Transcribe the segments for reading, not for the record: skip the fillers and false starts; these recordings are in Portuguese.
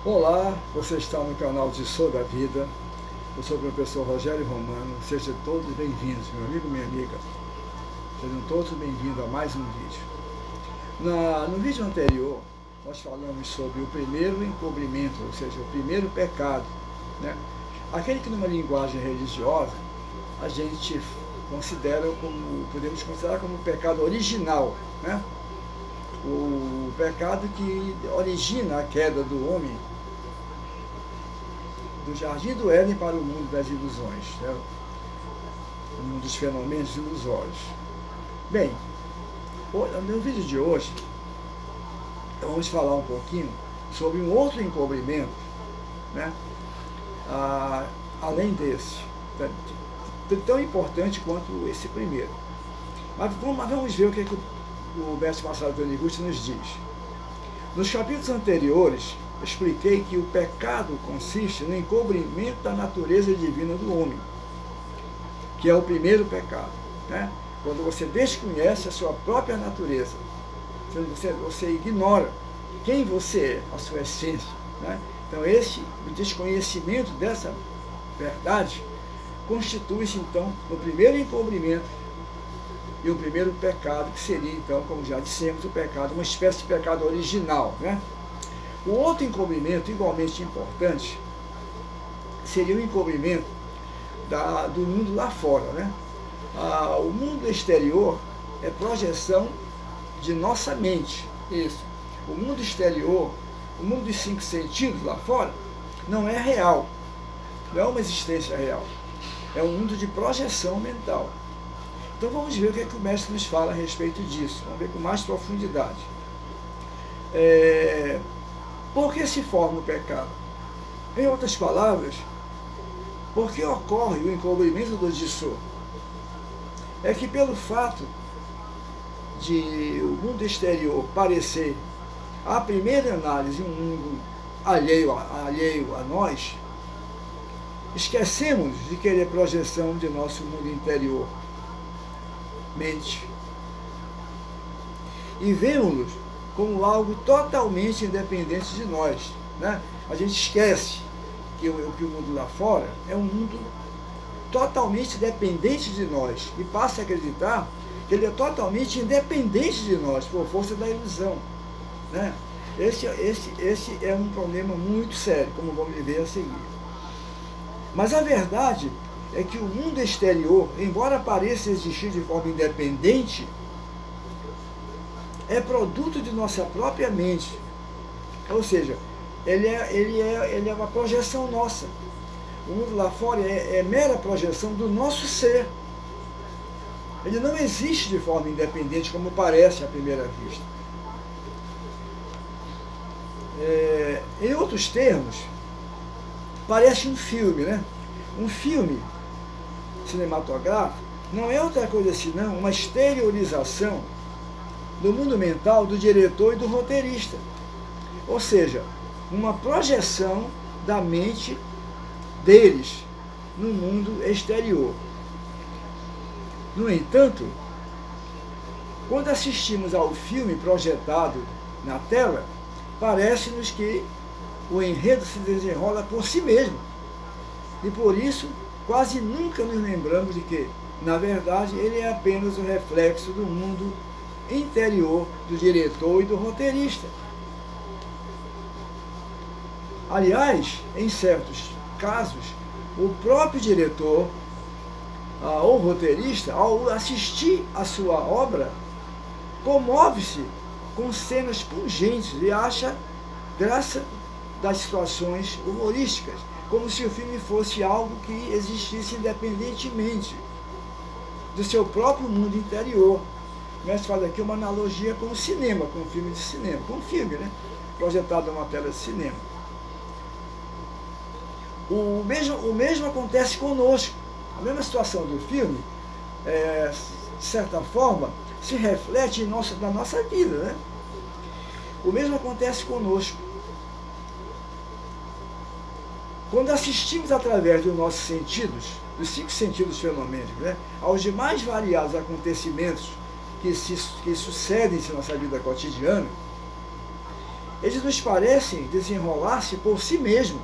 Olá, você está no canal de Sou da Vida. Eu sou o professor Rogério Romano. Sejam todos bem-vindos, meu amigo e minha amiga. Sejam todos bem-vindos a mais um vídeo. No vídeo anterior, nós falamos sobre o primeiro encobrimento, ou seja, o primeiro pecado, né? Aquele que numa linguagem religiosa a gente podemos considerar como o pecado original, né? O pecado que origina a queda do homem do jardim do Éden para o mundo das ilusões, né? O mundo dos fenômenos ilusórios. Bem, no vídeo de hoje, vamos falar um pouquinho sobre um outro encobrimento, né? Além desse, tão importante quanto esse primeiro. Mas vamos ver o que o mestre Masaru Taniguchi nos diz. Nos capítulos anteriores, expliquei que o pecado consiste no encobrimento da natureza divina do homem, que é o primeiro pecado, né? Quando você desconhece a sua própria natureza, você ignora quem você é, a sua essência, né? Então o desconhecimento dessa verdade constitui-se então no primeiro encobrimento e o primeiro pecado, que seria então, como já dissemos, o pecado, uma espécie de pecado original, né? O outro encobrimento, igualmente importante, seria o encobrimento do mundo lá fora, né? O mundo exterior é projeção de nossa mente, isso. O mundo exterior, o mundo dos 5 sentidos lá fora, não é real, não é uma existência real, é um mundo de projeção mental. Então vamos ver o que é que o mestre nos fala a respeito disso, vamos ver com mais profundidade. Por que se forma o pecado? Em outras palavras, por que ocorre o encobrimento do Jisoo? É que pelo fato de o mundo exterior parecer, à primeira análise, um mundo alheio a nós, esquecemos de querer projeção de nosso mundo interior, mente, e vemos-nos como algo totalmente independente de nós, né? A gente esquece que o mundo lá fora é um mundo totalmente dependente de nós e passa a acreditar que ele é totalmente independente de nós por força da ilusão, né? Esse é um problema muito sério, como vamos ver a seguir. Mas a verdade é que o mundo exterior, embora pareça existir de forma independente, é produto de nossa própria mente. Ou seja, ele é uma projeção nossa. O mundo lá fora é mera projeção do nosso ser. Ele não existe de forma independente, como parece à primeira vista. Em outros termos, parece um filme, né? Um filme cinematográfico não é outra coisa senão uma exteriorização do mundo mental do diretor e do roteirista. Ou seja, uma projeção da mente deles no mundo exterior. No entanto, Quando assistimos ao filme projetado na tela, parece-nos que o enredo se desenrola por si mesmo. E por isso, quase nunca nos lembramos de que, na verdade, ele é apenas o reflexo do mundo interior do diretor e do roteirista. Aliás, em certos casos, o próprio diretor ou roteirista, ao assistir a sua obra, comove-se com cenas pungentes e acha graça das situações humorísticas, como se o filme fosse algo que existisse independentemente do seu próprio mundo interior. O mestre faz aqui uma analogia com o cinema, com um filme de cinema, com um filme, né? Projetado numa tela de cinema. O mesmo acontece conosco. A mesma situação do filme, de certa forma, se reflete na nossa vida, né? O mesmo acontece conosco. Quando assistimos através dos nossos sentidos, dos 5 sentidos fenomênicos, né, aos demais variados acontecimentos que sucedem-se na nossa vida cotidiana, eles nos parecem desenrolar-se por si mesmos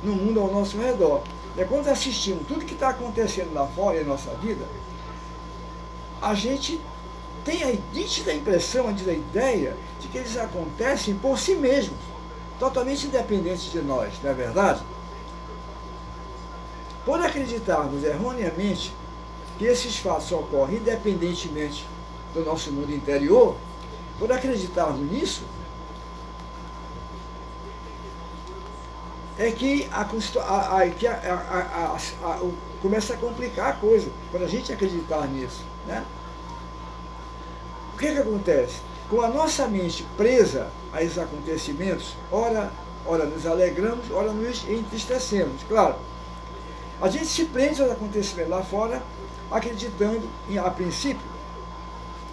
no mundo ao nosso redor. Quando assistimos tudo que está acontecendo lá fora em nossa vida, a gente tem a nítida impressão, a ideia de que eles acontecem por si mesmos, totalmente independentes de nós, não é verdade? Por acreditarmos erroneamente que esses fatos ocorrem independentemente do nosso mundo interior, por acreditarmos nisso, é que começa a complicar a coisa, quando a gente acreditar nisso, né? O que acontece? Com a nossa mente presa a esses acontecimentos, ora nos alegramos, ora nos entristecemos. Claro, a gente se prende aos acontecimentos lá fora, acreditando, a princípio,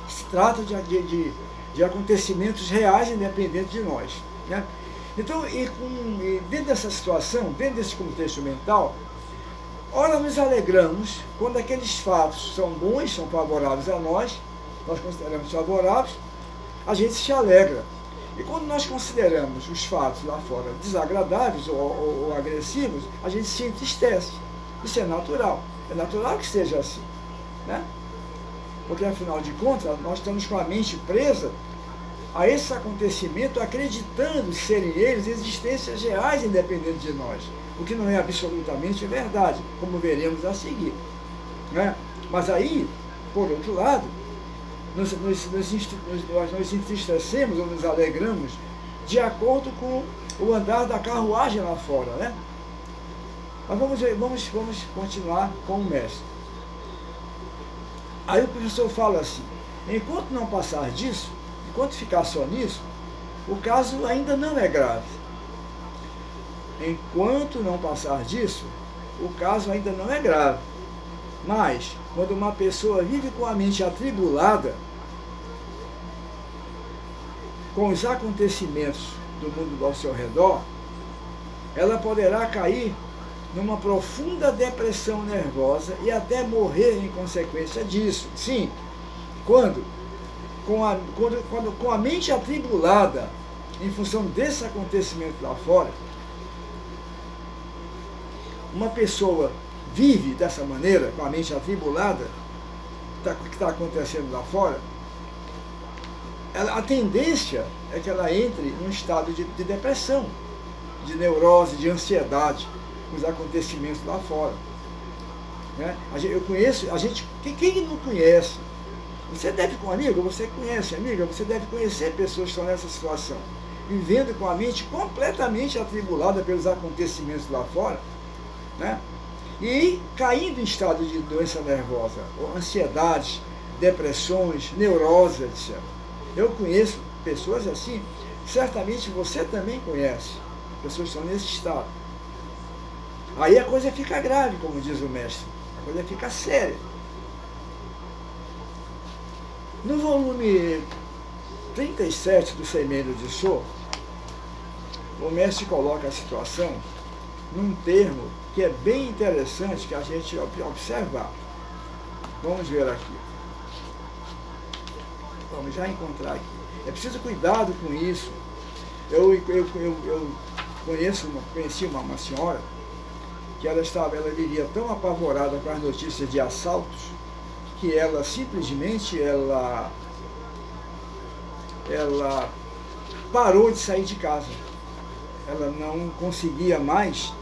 se trata de acontecimentos reais, independentes de nós, né? Então, dentro dessa situação, dentro desse contexto mental, ora nos alegramos quando aqueles fatos são bons, são favoráveis a nós consideramos favoráveis, a gente se alegra. E quando nós consideramos os fatos lá fora desagradáveis ou agressivos, a gente se entristece. Isso é natural que seja assim, né? Porque, afinal de contas, nós estamos com a mente presa a esse acontecimento, acreditando serem eles existências reais independentes de nós, o que não é absolutamente verdade, como veremos a seguir, né? Mas aí, por outro lado, nós nos entristecemos ou nos alegramos de acordo com o andar da carruagem lá fora, né? Mas vamos continuar com o mestre. Aí o professor fala assim: enquanto não passar disso, enquanto ficar só nisso, o caso ainda não é grave. Enquanto não passar disso, o caso ainda não é grave. Mas, quando uma pessoa vive com a mente atribulada com os acontecimentos do mundo ao seu redor, ela poderá cair numa profunda depressão nervosa e até morrer em consequência disso. Sim, quando com a mente atribulada em função desse acontecimento lá fora, uma pessoa vive dessa maneira, com a mente atribulada, que está acontecendo lá fora, a tendência é que ela entre num estado de depressão, de neurose, de ansiedade com os acontecimentos lá fora, né? Eu conheço, quem não conhece, você deve, amiga, você conhece, amiga, você deve conhecer pessoas que estão nessa situação, vivendo com a mente completamente atribulada pelos acontecimentos lá fora, né? E caindo em estado de doença nervosa, ansiedade, depressões, neurose, etc. Eu conheço pessoas assim, certamente você também conhece, pessoas que estão nesse estado. Aí a coisa fica grave, como diz o mestre, a coisa fica séria. No volume 37 do Semeiro de Sô, o mestre coloca a situação num termo que é bem interessante que a gente observar. Vamos ver aqui. vamos já encontrar aqui. É preciso cuidado com isso. Eu conheci uma senhora que ela vivia tão apavorada com as notícias de assaltos que ela simplesmente ela parou de sair de casa. Ela não conseguia mais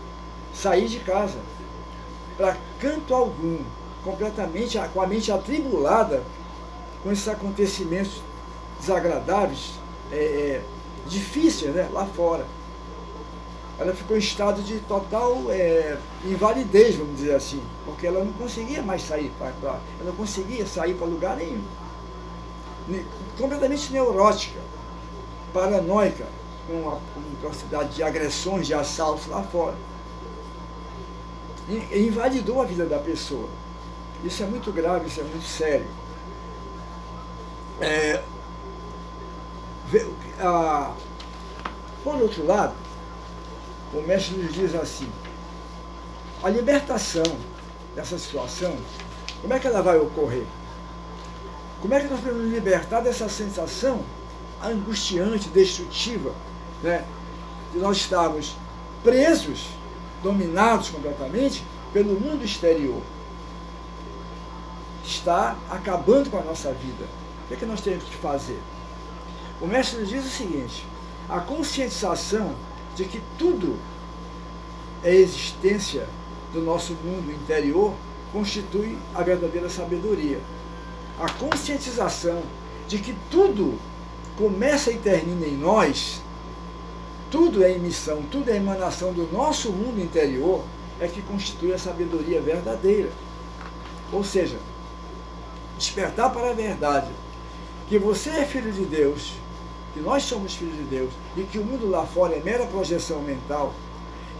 sair de casa para canto algum, completamente com a mente atribulada com esses acontecimentos desagradáveis, difíceis, né, lá fora. Ela ficou em estado de total invalidez, vamos dizer assim, porque ela não conseguia mais sair ela não conseguia sair para lugar nenhum. Completamente neurótica, paranoica, com a quantidade de agressões, de assaltos lá fora. E invalidou a vida da pessoa. Isso é muito grave, isso é muito sério. Por outro lado, o mestre nos diz assim, a libertação dessa situação, como é que ela vai ocorrer? Como é que nós podemos nos libertar dessa sensação angustiante, destrutiva, né, de nós estarmos presos, dominados completamente pelo mundo exterior? Está acabando com a nossa vida. O que é que nós temos que fazer? O mestre nos diz o seguinte, a conscientização de que tudo é existência do nosso mundo interior constitui a verdadeira sabedoria. A conscientização de que tudo começa e termina em nós, tudo é emissão, tudo é emanação do nosso mundo interior, é que constitui a sabedoria verdadeira. Ou seja, despertar para a verdade, que você é filho de Deus, que nós somos filhos de Deus, e que o mundo lá fora é mera projeção mental,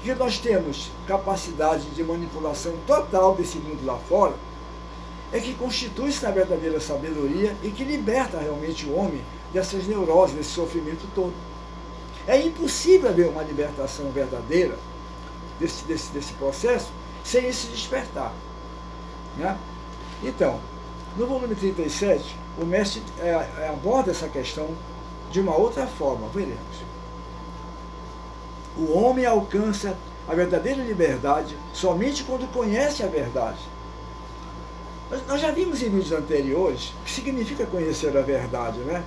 que nós temos capacidade de manipulação total desse mundo lá fora, é que constitui-se na verdadeira sabedoria e que liberta realmente o homem dessas neuroses, desse sofrimento todo. É impossível haver uma libertação verdadeira desse processo sem esse despertar, né? Então, no volume 37, o mestre aborda essa questão de uma outra forma, veremos. O homem alcança a verdadeira liberdade somente quando conhece a verdade. Nós já vimos em vídeos anteriores o que significa conhecer a verdade, né?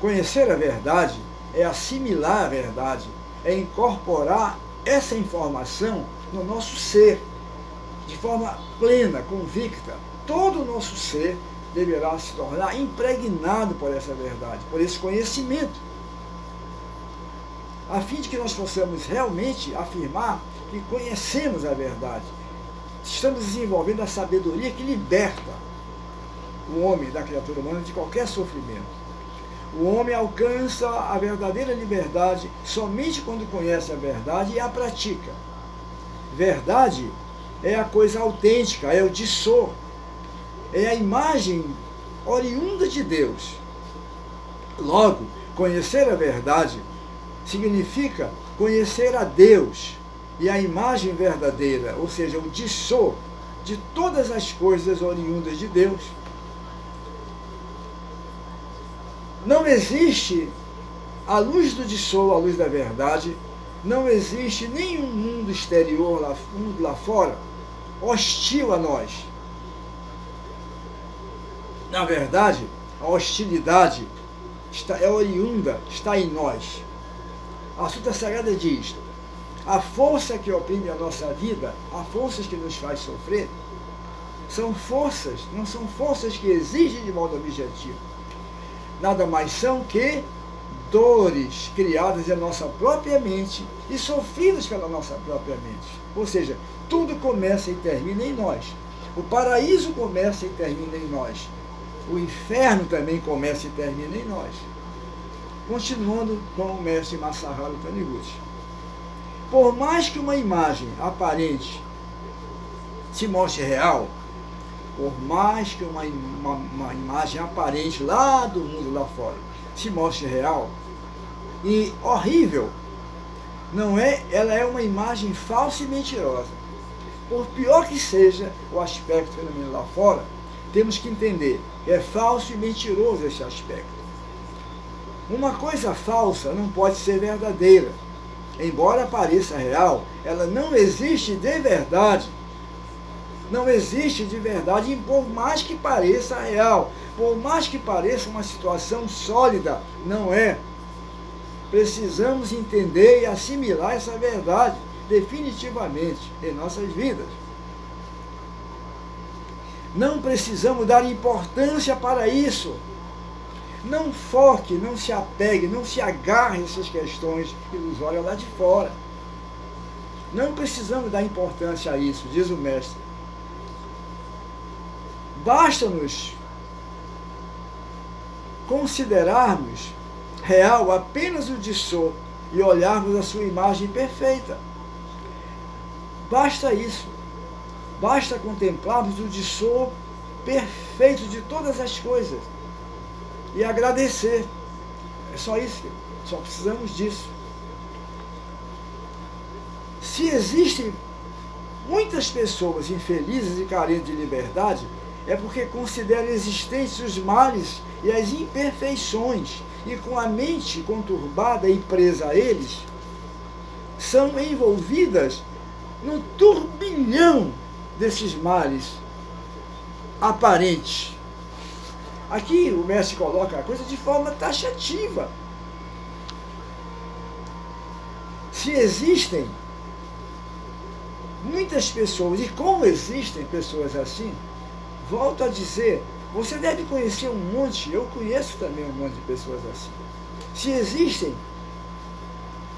Conhecer a verdade é assimilar a verdade, é incorporar essa informação no nosso ser, de forma plena, convicta. Todo o nosso ser deverá se tornar impregnado por essa verdade, por esse conhecimento, a fim de que nós possamos realmente afirmar que conhecemos a verdade. Estamos desenvolvendo a sabedoria que liberta o homem da criatura humana de qualquer sofrimento. O homem alcança a verdadeira liberdade somente quando conhece a verdade e a pratica. Verdade é a coisa autêntica, é o dissor, é a imagem oriunda de Deus. Logo, conhecer a verdade significa conhecer a Deus e a imagem verdadeira, ou seja, o dissor de todas as coisas oriundas de Deus. Não existe a luz do dissor, a luz da verdade, não existe nenhum mundo exterior, mundo lá fora, hostil a nós. Na verdade, a hostilidade é oriunda, está em nós. A Sutra Sagrada diz, a força que oprime a nossa vida, as forças que nos faz sofrer, são forças, não são forças que exigem de modo objetivo. Nada mais são que dores criadas em nossa própria mente e sofridas pela nossa própria mente. Ou seja, tudo começa e termina em nós. O paraíso começa e termina em nós. O inferno também começa e termina em nós. Continuando com o mestre Masaharu Taniguchi. Por mais que uma imagem aparente se mostre real, por mais que uma imagem aparente lá do mundo lá fora se mostre real e horrível, não é, ela é uma imagem falsa e mentirosa. Por pior que seja o aspecto feminino lá fora, temos que entender, é falso e mentiroso esse aspecto. Uma coisa falsa não pode ser verdadeira. Embora pareça real, ela não existe de verdade. Não existe de verdade, e por mais que pareça real, por mais que pareça uma situação sólida, não é. Precisamos entender e assimilar essa verdade definitivamente em nossas vidas. Não precisamos dar importância para isso. Não foque, não se apegue, não se agarre a essas questões ilusórias lá de fora. Não precisamos dar importância a isso, diz o mestre. Basta-nos considerarmos real apenas o de Sô e olharmos a sua imagem perfeita. Basta isso. Basta contemplarmos o de Sô perfeito de todas as coisas e agradecer. É só isso, só precisamos disso. Se existem muitas pessoas infelizes e carentes de liberdade, é porque consideram existentes os males e as imperfeições, e com a mente conturbada e presa a eles, são envolvidas no turbilhão desses males aparentes. Aqui o mestre coloca a coisa de forma taxativa. Se existem muitas pessoas, e como existem pessoas assim, volto a dizer, você deve conhecer um monte, eu conheço também um monte de pessoas assim. Se existem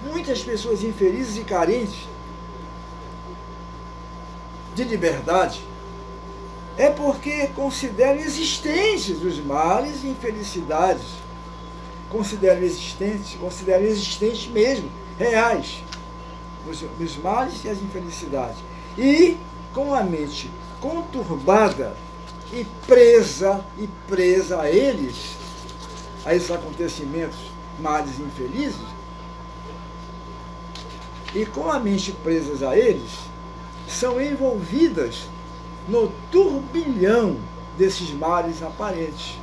muitas pessoas infelizes e carentes de liberdade, é porque consideram existentes os males e infelicidades. Consideram existentes mesmo, reais, os males e as infelicidades. E com a mente conturbada e presa a eles, a esses acontecimentos males e infelizes, e com a mente presas a eles, são envolvidas no turbilhão desses males aparentes.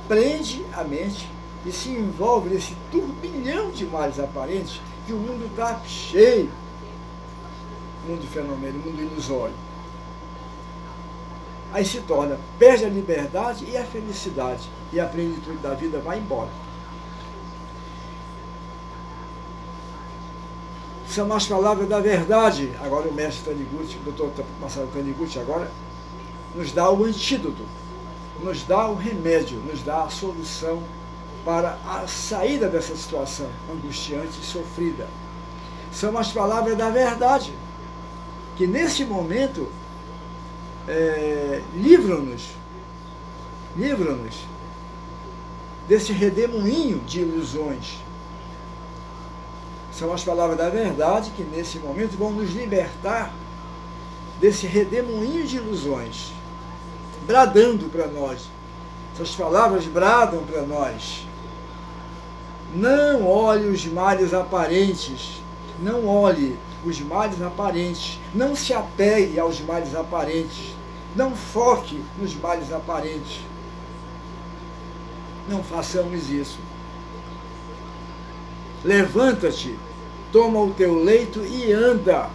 Prende a mente e se envolve nesse turbilhão de males aparentes que o mundo está cheio, o mundo fenomenal, o mundo ilusório. Aí se torna, perde a liberdade e a felicidade, e a plenitude da vida vai embora. São as palavras da verdade. Agora o mestre Taniguchi, o doutor Masaru Taniguchi, agora nos dá o antídoto, nos dá o remédio, nos dá a solução para a saída dessa situação angustiante e sofrida. São as palavras da verdade, que nesse momento livram-nos desse redemoinho de ilusões. São as palavras da verdade que nesse momento vão nos libertar desse redemoinho de ilusões, bradando para nós. Essas palavras bradam para nós. Não olhe os males aparentes, não olhe os males aparentes, não se apegue aos males aparentes, não foque nos males aparentes. Não façamos isso. Levanta-te, toma o teu leito e anda.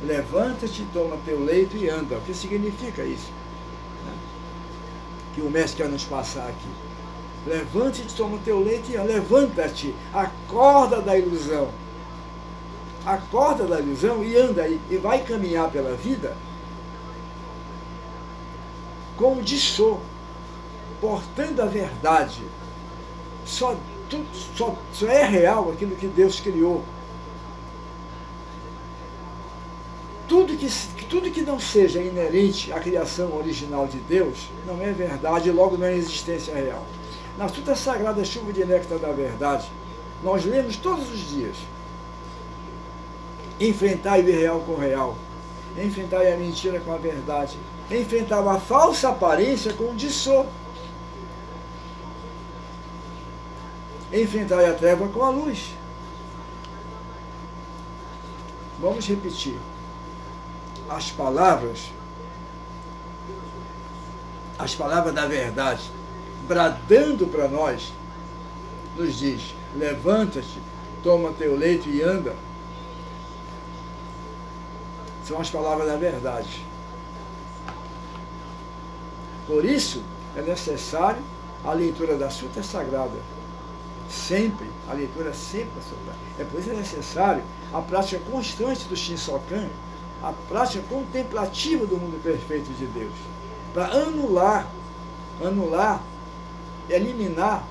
Levanta-te, toma teu leito e anda. O que significa isso? Que o mestre quer nos passar aqui. Levanta-te, toma o teu leito e anda. Levanta-te, acorda da ilusão. Acorda da ilusão e anda e vai caminhar pela vida como de Sô, portando a verdade. Só é real aquilo que Deus criou. Tudo que não seja inerente à criação original de Deus não é verdade e logo não é existência real. Na Sutra Sagrada Chuva de Néctar da Verdade, nós lemos todos os dias: enfrentar o irreal com o real, enfrentar a mentira com a verdade, enfrentar uma falsa aparência com o de Sô, enfrentar a treva com a luz. Vamos repetir. As palavras as palavras da verdade, bradando para nós, nos diz: levanta-te, toma teu leito e anda. São as palavras da verdade. Por isso, é necessário a leitura da Sutra Sagrada. Sempre, a leitura sempre da Sutra. É por isso que é necessário a prática constante do Shinsokan, a prática contemplativa do mundo perfeito de Deus, para anular, eliminar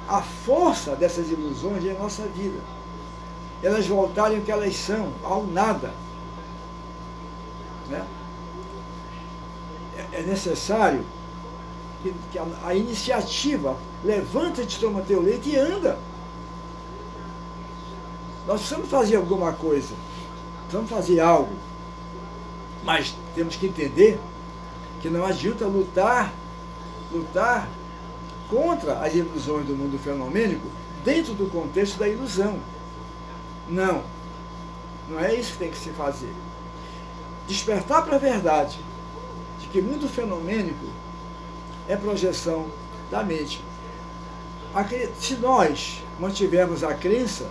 a força dessas ilusões em nossa vida. Elas voltarem o que elas são, ao nada. Né? É necessário que a iniciativa, levanta-te, toma teu leito e anda. Nós precisamos fazer alguma coisa, precisamos fazer algo, mas temos que entender que não adianta lutar contra as ilusões do mundo fenomênico dentro do contexto da ilusão. Não é isso que tem que se fazer. Despertar para a verdade de que o mundo fenomênico é projeção da mente. Se nós mantivermos a crença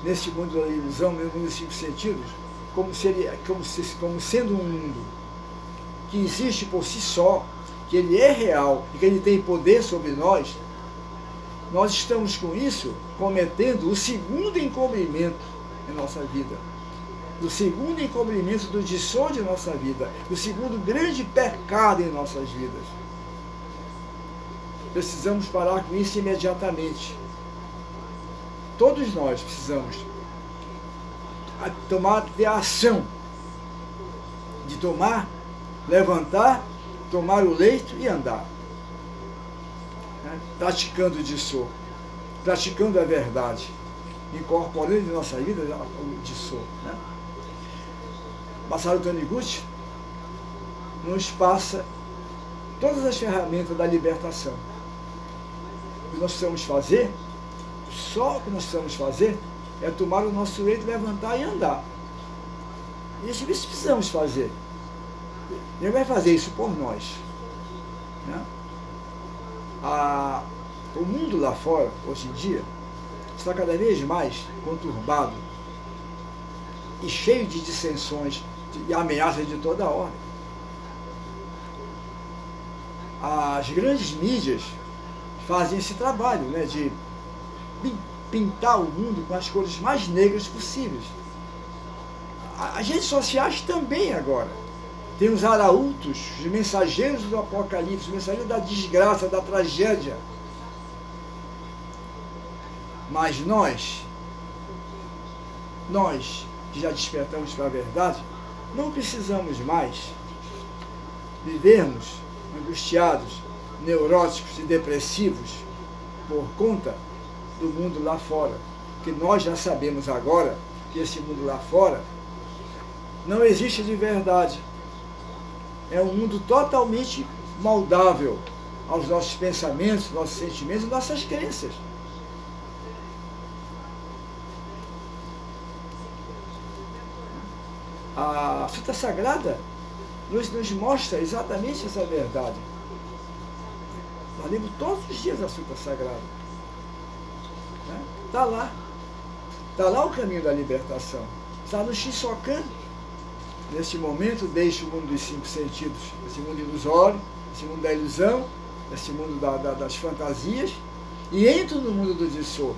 nesse mundo da ilusão, no mundo dos 5 sentidos, como sendo um mundo que existe por si só, que ele é real e que ele tem poder sobre nós, nós estamos com isso cometendo o segundo encobrimento em nossa vida. O segundo encobrimento do dissol de nossa vida, o segundo grande pecado em nossas vidas. Precisamos parar com isso imediatamente. Todos nós precisamos ter a ação de levantar, tomar o leito e andar. Né? Praticando o dissol, praticando a verdade, incorporando em nossa vida o dissol. Né? Masaru Taniguchi nos passa todas as ferramentas da libertação. O que nós precisamos fazer, só o que nós precisamos fazer, é tomar o nosso leito, levantar e andar. Isso precisamos fazer. Ele vai fazer isso por nós. Né? O mundo lá fora, hoje em dia, está cada vez mais conturbado e cheio de dissensões e ameaças de toda a ordem. As grandes mídias fazem esse trabalho, né, de pintar o mundo com as cores mais negras possíveis. As redes sociais também agora. Tem os arautos, os mensageiros do apocalipse, os mensageiros da desgraça, da tragédia. Mas nós que já despertamos para a verdade, não precisamos mais vivermos angustiados, neuróticos e depressivos por conta do mundo lá fora. Porque nós já sabemos agora que esse mundo lá fora não existe de verdade. É um mundo totalmente moldável aos nossos pensamentos, nossos sentimentos e nossas crenças. A Sutra Sagrada nos mostra exatamente essa verdade. Nós lemos todos os dias a Sutra Sagrada. Está lá. Está lá o caminho da libertação. Está no Shinsokan. Neste momento, deixe o mundo dos 5 sentidos, esse mundo ilusório, esse mundo da ilusão, esse mundo das fantasias, e entre no mundo do Dissol,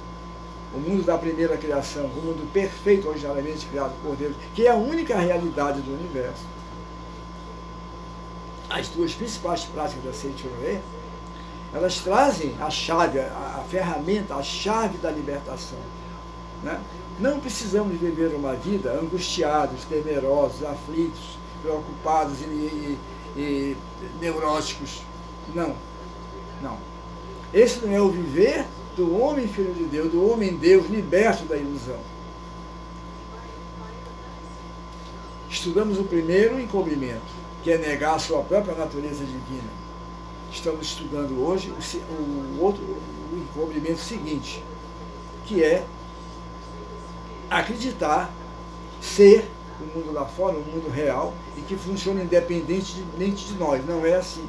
o mundo da primeira criação, o mundo perfeito, originalmente criado por Deus, que é a única realidade do universo. As duas principais práticas da Seichonoe, elas trazem a chave, a ferramenta, a chave da libertação. Né? Não precisamos viver uma vida angustiados, temerosos, aflitos, preocupados e neuróticos. Não. Esse não é o viver do homem filho de Deus, do homem Deus liberto da ilusão. Estudamos o primeiro encobrimento, que é negar a sua própria natureza divina. Estamos estudando hoje o encobrimento seguinte, que é acreditar ser o mundo lá fora, o mundo real, e que funciona independentemente de nós. Não é assim.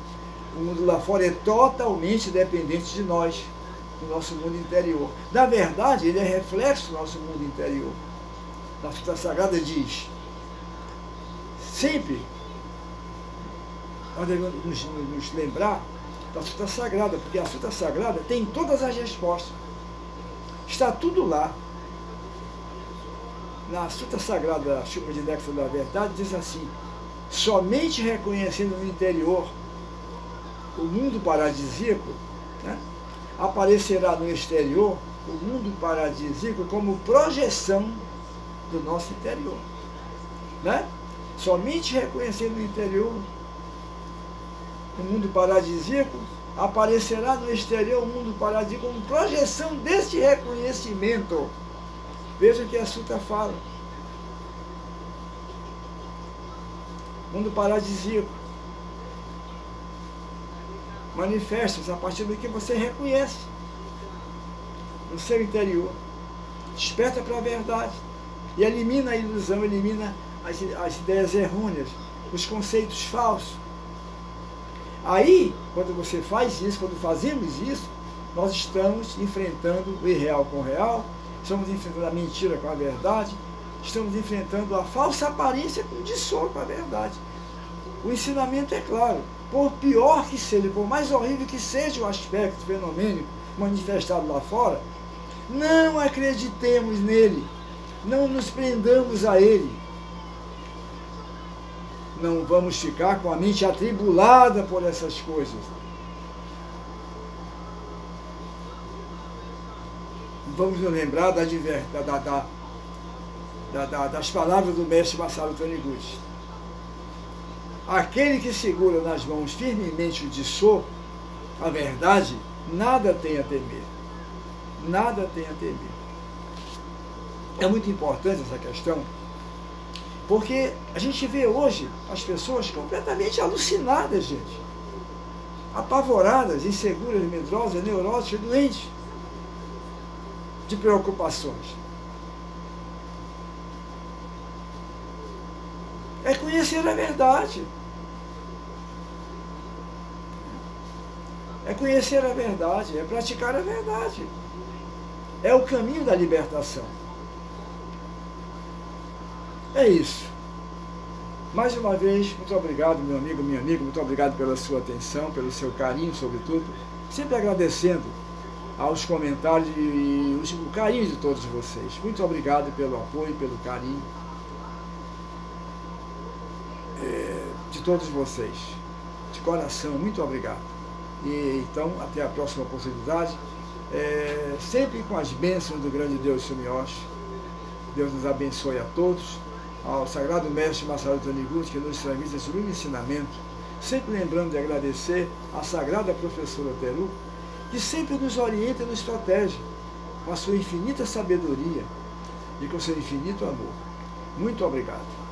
O mundo lá fora é totalmente dependente de nós, do nosso mundo interior. Na verdade, ele é reflexo do nosso mundo interior. A Sutra Sagrada diz, sempre, nós devemos nos lembrar da Sutra Sagrada, porque a Sutra Sagrada tem todas as respostas. Está tudo lá. Na Sutra Sagrada, a Chupa de Néctar da Verdade, diz assim, somente reconhecendo no interior o mundo paradisíaco, né, aparecerá no exterior o mundo paradisíaco como projeção do nosso interior. Né? Somente reconhecendo no interior o mundo paradisíaco, aparecerá no exterior o mundo paradisíaco como projeção deste reconhecimento. Veja o que a Sutra fala. Mundo paradisíaco. Manifesta-se a partir do que você reconhece no seu interior. Desperta para a verdade. E elimina a ilusão, elimina as ideias errôneas, os conceitos falsos. Aí, quando você faz isso, quando fazemos isso, nós estamos enfrentando o irreal com o real, estamos enfrentando a mentira com a verdade, estamos enfrentando a falsa aparência com o dissolo com a verdade. O ensinamento é claro. Por pior que seja, por mais horrível que seja o aspecto fenomênico manifestado lá fora, não acreditemos nele, não nos prendamos a ele. Não vamos ficar com a mente atribulada por essas coisas. Vamos nos lembrar das palavras do mestre Masaru Taniguchi. Aquele que segura nas mãos firmemente o Dissô, a verdade, nada tem a temer. Nada tem a temer. É muito importante essa questão, porque a gente vê hoje as pessoas completamente alucinadas, gente. Apavoradas, inseguras, medrosas, neuróticas, doentes de preocupações. É conhecer a verdade. É conhecer a verdade, é praticar a verdade. É o caminho da libertação. É isso. Mais uma vez, muito obrigado, meu amigo, minha amiga, muito obrigado pela sua atenção, pelo seu carinho, sobretudo. Sempre agradecendo aos comentários e o carinho de todos vocês. Muito obrigado pelo apoio, pelo carinho de todos vocês. De coração, muito obrigado. E então, até a próxima oportunidade, sempre com as bênçãos do grande Deus Sumiyoshi. Deus nos abençoe a todos. Ao Sagrado Mestre Masaru Taniguchi, que nos transmite esse sublime ensinamento, sempre lembrando de agradecer à Sagrada Professora Teru, que sempre nos orienta e nos protege com a sua infinita sabedoria e com o seu infinito amor. Muito obrigado.